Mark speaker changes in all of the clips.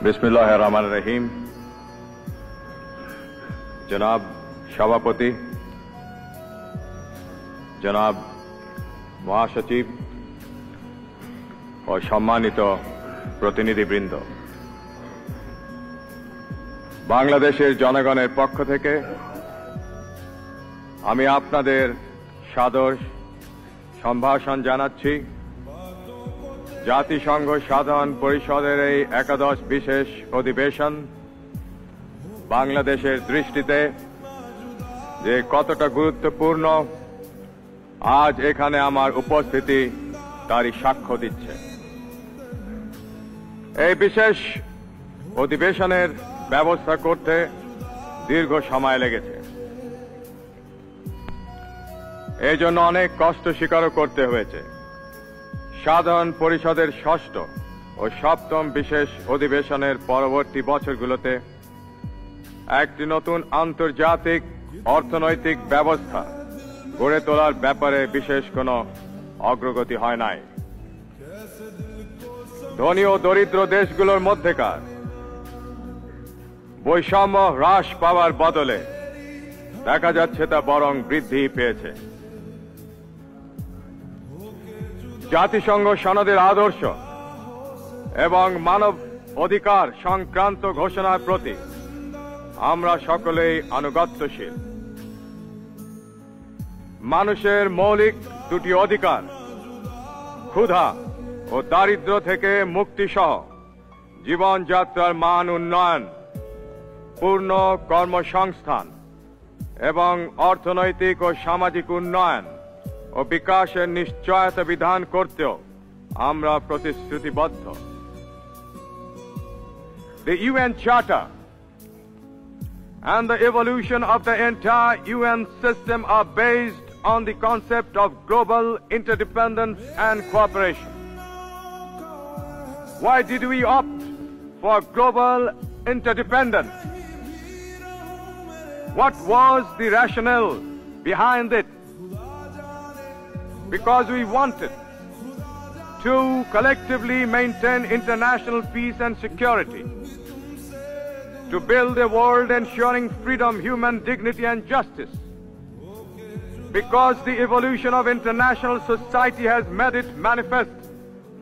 Speaker 1: बिस्मिल्लाहिर रहमानिर रहीम। जनाब सभापति, जनाब महासचिव और सम्मानित प्रतिनिधिबृंद, बांग्लादेशेर जनगणेर पक्ष थेके आमी आपनादेर सादर सम्भाषण जानाচ্ছি। জাতিসংঘ সাধারণ পরিষদের এই একাদশ বিশেষ অধিবেশন বাংলাদেশের দৃষ্টিতে যে কতটা গুরুত্বপূর্ণ আজ এখানে আমার উপস্থিতি তারই সাক্ষ্য দিচ্ছে। এই বিশেষ অধিবেশনের ব্যবস্থা করতে দীর্ঘ সময় লেগেছে। এই জন্য অনেক কষ্ট স্বীকারও করতে হয়েছে। সাধারণ পরিষদের ষষ্ঠ ও সপ্তম বিশেষ অধিবেশনের পরবর্তী বছরগুলোতে একটি নতুন আন্তর্জাতিক অর্থনৈতিক ব্যবস্থা গড়ে তোলার ব্যাপারে বিশেষ কোনো অগ্রগতি হয় নাই। ধনী ও দরিদ্র দেশগুলোর মধ্যেকার বৈষম্য হ্রাস পাওয়ার বদলে দেখা যাচ্ছে তা বরং বৃদ্ধি পেয়েছে। জাতিসংঘ সনদের আদর্শ এবং মানব অধিকার সংক্রান্ত ঘোষণার প্রতি আমরা সকলেই আনুগত্যশীল। মানুষের মৌলিক দুটি অধিকার, ক্ষুধা ও দারিদ্র্য থেকে মুক্তি সহ জীবনযাত্রার মান উন্নয়ন, পূর্ণ কর্মসংস্থান এবং অর্থনৈতিক ও সামাজিক উন্নয়ন ও বিকাশের নিশ্চয়তা বিধান করতেও আমরা প্রতিশ্রুতিবদ্ধ। The UN Charter and the evolution of the entire UN system are based on the concept of global interdependence and cooperation. Why did we opt for global interdependence? What was the rationale behind it? Because we wanted to collectively maintain international peace and security, to build a world ensuring freedom, human dignity and justice. Because the evolution of international society has made it manifest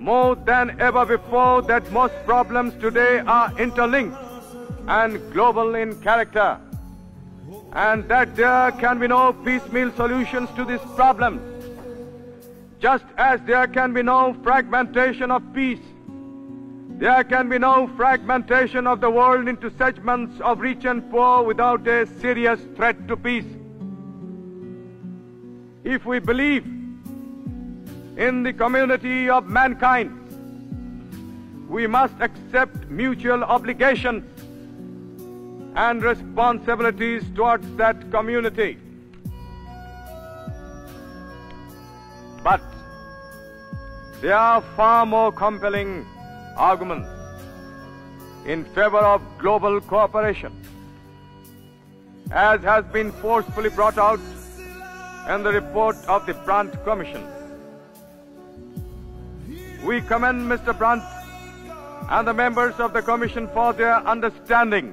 Speaker 1: more than ever before that most problems today are interlinked and global in character, and that there can be no piecemeal solutions to these problems. Just as there can be no fragmentation of peace, there can be no fragmentation of the world into segments of rich and poor without a serious threat to peace. If we believe in the community of mankind, we must accept mutual obligations and responsibilities towards that community. But there are far more compelling arguments in favor of global cooperation, as has been forcefully brought out in the report of the Brandt Commission. We commend Mr. Brandt and the members of the Commission for their understanding.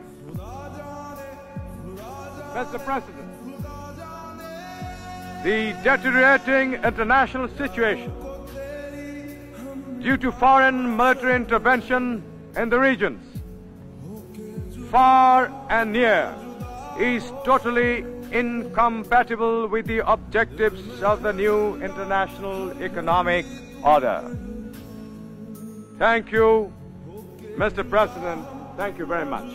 Speaker 1: Mr. President, the deteriorating international situation due to foreign military intervention in the regions, far and near, is totally incompatible with the objectives of the new international economic order. Thank you, Mr. President. Thank you very much.